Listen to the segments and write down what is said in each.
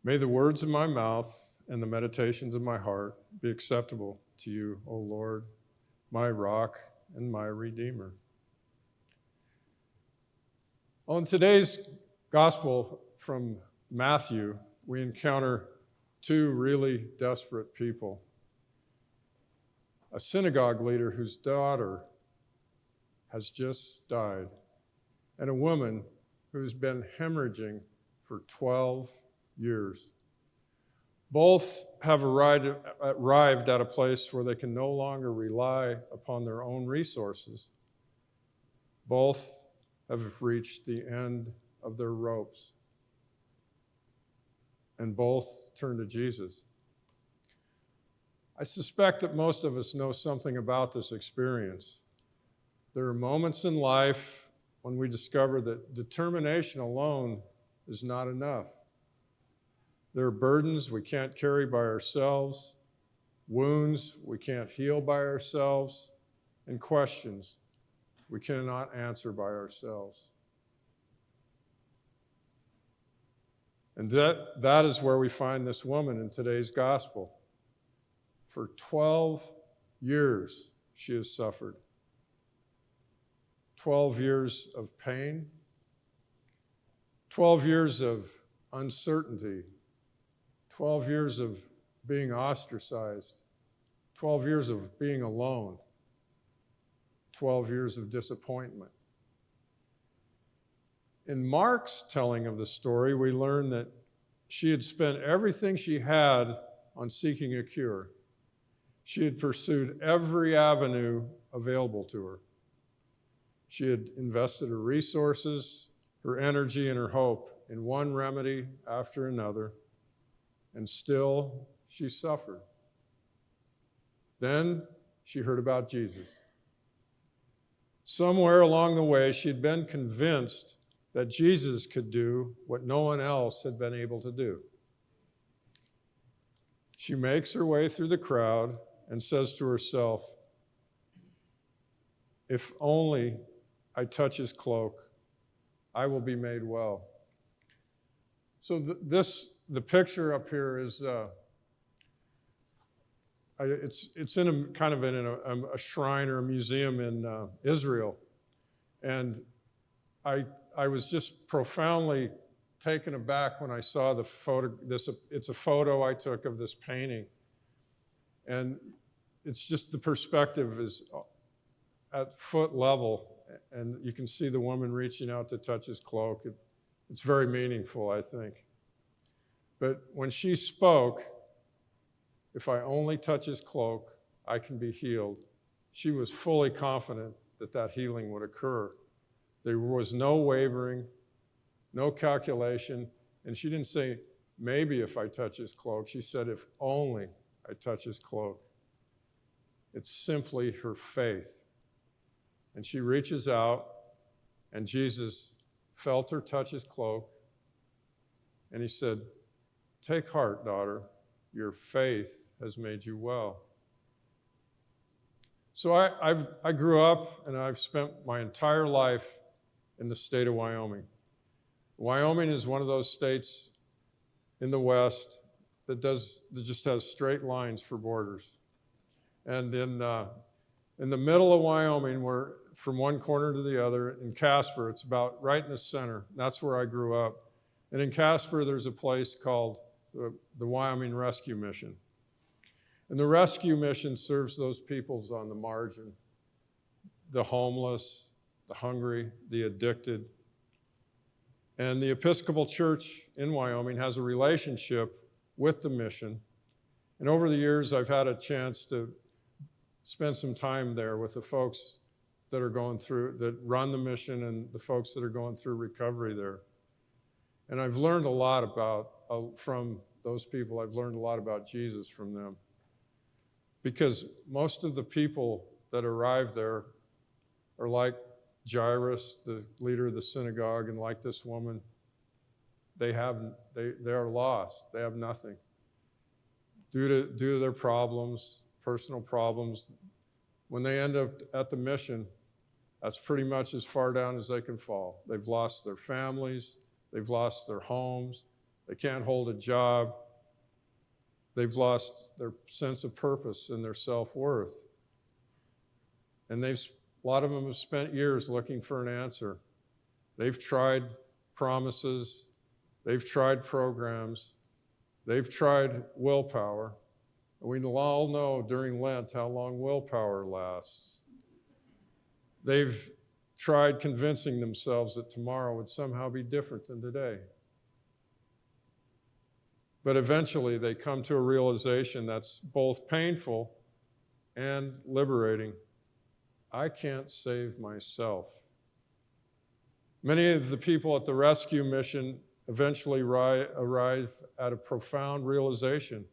May the words of my mouth and the meditations of my heart be acceptable to you, O Lord, my rock and my redeemer. Well, in today's gospel from Matthew, we encounter two really desperate people. A synagogue leader whose daughter has just died, and a woman who's been hemorrhaging for 12 years. Both have arrived at a place where they can no longer rely upon their own resources. Both have reached the end of their ropes, and both turn to Jesus. I suspect that most of us know something about this experience. There are moments in life when we discover that determination alone is not enough. There are burdens we can't carry by ourselves, wounds we can't heal by ourselves, and questions we cannot answer by ourselves. And that is where we find this woman in today's gospel. For 12 years, she has suffered. 12 years of pain, 12 years of uncertainty, 12 years of being ostracized, 12 years of being alone, 12 years of disappointment. In Mark's telling of the story, we learn that she had spent everything she had on seeking a cure. She had pursued every avenue available to her. She had invested her resources, her energy, and her hope in one remedy after another, and still she suffered. Then she heard about Jesus. Somewhere along the way, she had been convinced that Jesus could do what no one else had been able to do. She makes her way through the crowd and says to herself, "If only I touch his cloak, I will be made well." So the picture up here is, it's in a kind of in a shrine or a museum in Israel, and I was just profoundly taken aback when I saw the photo. It's a photo I took of this painting, and it's just the perspective is at foot level, and you can see the woman reaching out to touch his cloak. It's very meaningful, I think. But when she spoke, "If I only touch his cloak, I can be healed," she was fully confident that that healing would occur. There was no wavering, no calculation, and she didn't say, "Maybe if I touch his cloak." She said, "If only I touch his cloak." It's simply her faith. And she reaches out, and Jesus felt her touch his cloak, and he said, "Take heart, daughter, your faith has made you well." So I grew up, and I've spent my entire life in the state of Wyoming. Wyoming is one of those states in the West that just has straight lines for borders. And in the middle of Wyoming, we're from one corner to the other. In Casper, it's about right in the center. That's where I grew up. And in Casper, there's a place called the Wyoming Rescue Mission. And the Rescue Mission serves those peoples on the margin, the homeless, the hungry, the addicted. And the Episcopal Church in Wyoming has a relationship with the mission. And over the years, I've had a chance to spend some time there with the folks that are going through, that run the mission, and the folks that are going through recovery there. And I've learned a lot from those people. I've learned a lot about Jesus from them. Because most of the people that arrive there are like Jairus, the leader of the synagogue, and like this woman. They are lost. They have nothing. Due to their problems, personal problems, when they end up at the mission, that's pretty much as far down as they can fall. They've lost their families, they've lost their homes, They can't hold a job. They've lost their sense of purpose and their self-worth. And a lot of them have spent years looking for an answer. They've tried promises. They've tried programs. They've tried willpower. We all know during Lent how long willpower lasts. They've tried convincing themselves that tomorrow would somehow be different than today. But eventually they come to a realization that's both painful and liberating. I can't save myself. Many of the people at the rescue mission eventually arrive at a profound realization.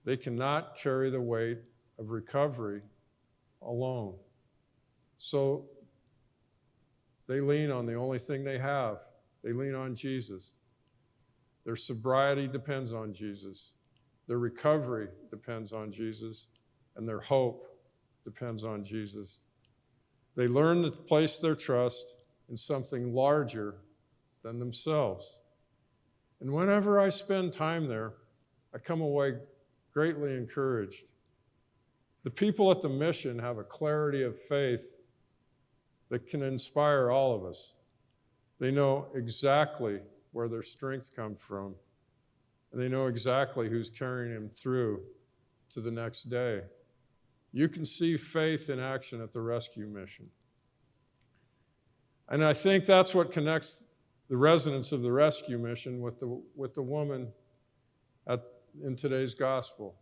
They cannot carry the weight of recovery alone. So they lean on the only thing they have. They lean on Jesus. Their sobriety depends on Jesus. Their recovery depends on Jesus. And their hope depends on Jesus. They learn to place their trust in something larger than themselves. And whenever I spend time there, I come away greatly encouraged. The people at the mission have a clarity of faith that can inspire all of us. They know exactly where their strength comes from, and they know exactly who's carrying them through to the next day. You can see faith in action at the rescue mission. And I think that's what connects the residents of the rescue mission with the woman in today's gospel.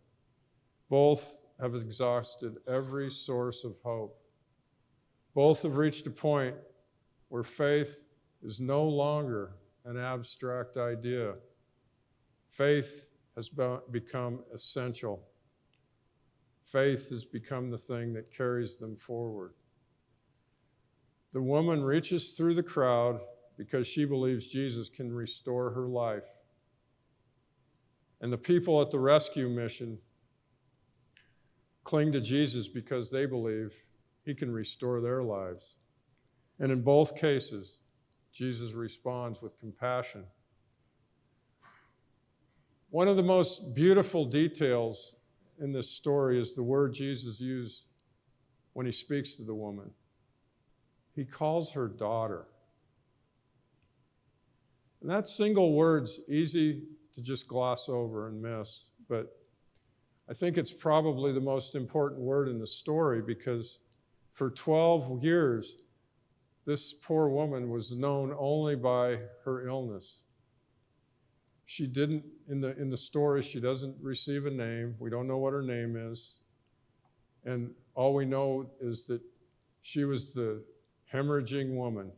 Both have exhausted every source of hope. Both have reached a point where faith is no longer an abstract idea. Faith has become essential. Faith has become the thing that carries them forward. The woman reaches through the crowd because she believes Jesus can restore her life. And the people at the rescue mission cling to Jesus because they believe he can restore their lives. And in both cases, Jesus responds with compassion. One of the most beautiful details in this story is the word Jesus used when he speaks to the woman. He calls her daughter. And that single word's easy to just gloss over and miss, but I think it's probably the most important word in the story because for 12 years, this poor woman was known only by her illness. She didn't, in the story, she doesn't receive a name. We don't know what her name is. And all we know is that she was the hemorrhaging woman.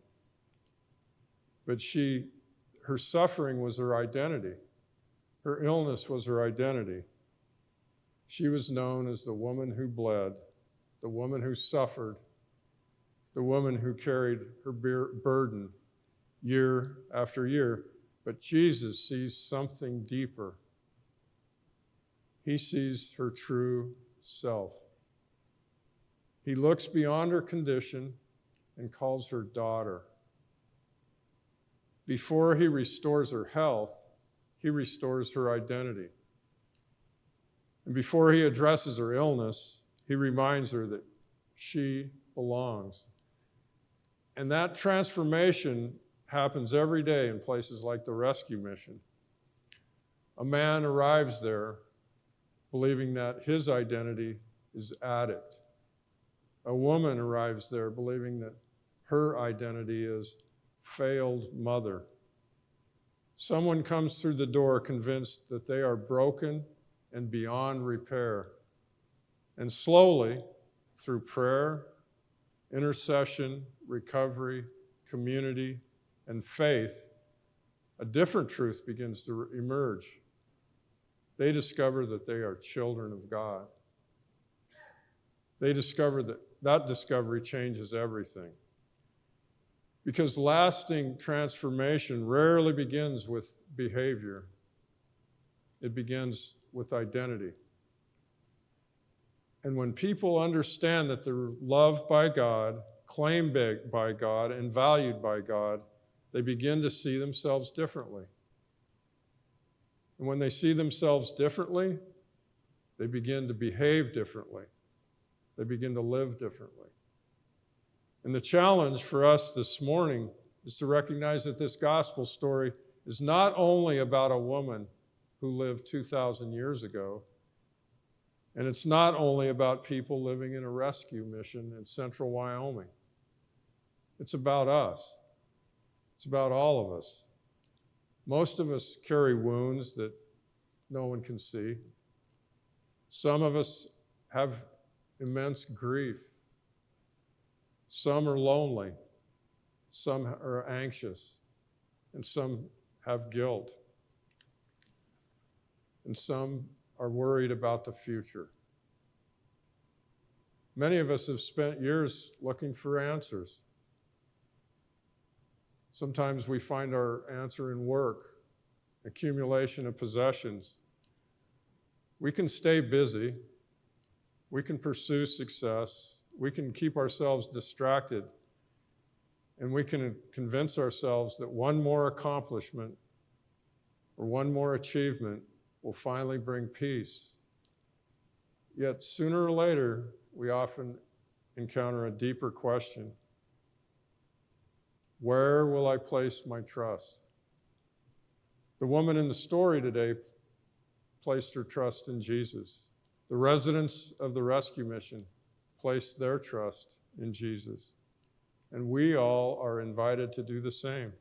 But her suffering was her identity. Her illness was her identity. She was known as the woman who bled, the woman who suffered, the woman who carried her burden year after year. But Jesus sees something deeper. He sees her true self. He looks beyond her condition and calls her daughter. Before he restores her health, he restores her identity. And before he addresses her illness, he reminds her that she belongs. And that transformation happens every day in places like the rescue mission. A man arrives there believing that his identity is addict. A woman arrives there believing that her identity is failed mother. Someone comes through the door convinced that they are broken and beyond repair. And slowly, through prayer, intercession, recovery, community, and faith, a different truth begins to emerge. They discover that they are children of God. They discover that discovery changes everything. Because lasting transformation rarely begins with behavior. It begins with identity. And when people understand that they're loved by God, claimed by God, and valued by God, they begin to see themselves differently. And when they see themselves differently, they begin to behave differently. They begin to live differently. And the challenge for us this morning is to recognize that this gospel story is not only about a woman who lived 2,000 years ago, and it's not only about people living in a rescue mission in central Wyoming. It's about us. It's about all of us. Most of us carry wounds that no one can see. Some of us have immense grief. Some are lonely. Some are anxious. And some have guilt. And some are worried about the future. Many of us have spent years looking for answers. Sometimes we find our answer in work, accumulation of possessions. We can stay busy. We can pursue success. We can keep ourselves distracted. And we can convince ourselves that one more accomplishment or one more achievement will finally bring peace. Yet sooner or later, we often encounter a deeper question. Where will I place my trust? The woman in the story today placed her trust in Jesus. The residents of the rescue mission placed their trust in Jesus. And we all are invited to do the same.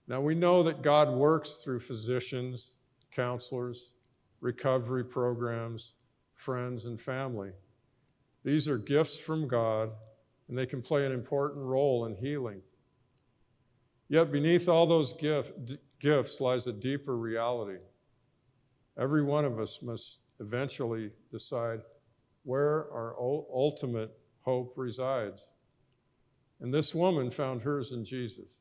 Now we know that God works through physicians, counselors, recovery programs, friends, and family. These are gifts from God, and they can play an important role in healing. Yet beneath all those gifts lies a deeper reality. Every one of us must eventually decide where our ultimate hope resides. And this woman found hers in Jesus.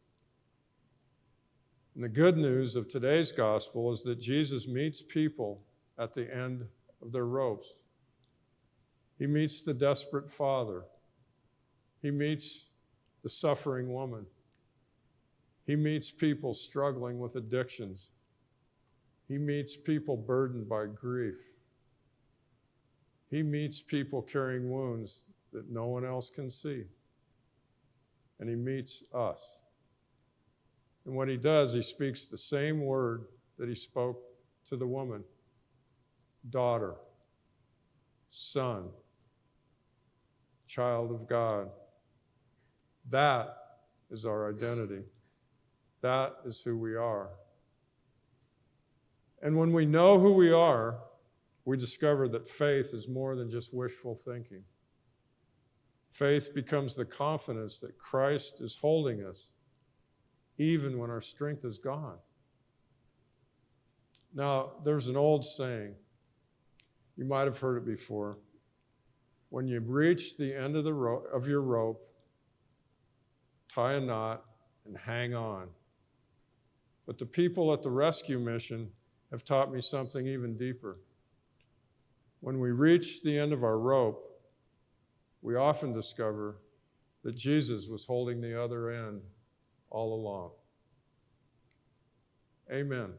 And the good news of today's gospel is that Jesus meets people at the end of their ropes. He meets the desperate father. He meets the suffering woman. He meets people struggling with addictions. He meets people burdened by grief. He meets people carrying wounds that no one else can see. And he meets us. And when he does, he speaks the same word that he spoke to the woman. Daughter, son, child of God. That is our identity. That is who we are. And when we know who we are, we discover that faith is more than just wishful thinking. Faith becomes the confidence that Christ is holding us, even when our strength is gone. Now, there's an old saying. You might have heard it before. When you reach the end of your rope, tie a knot and hang on. But the people at the rescue mission have taught me something even deeper. When we reach the end of our rope, we often discover that Jesus was holding the other end all along. Amen.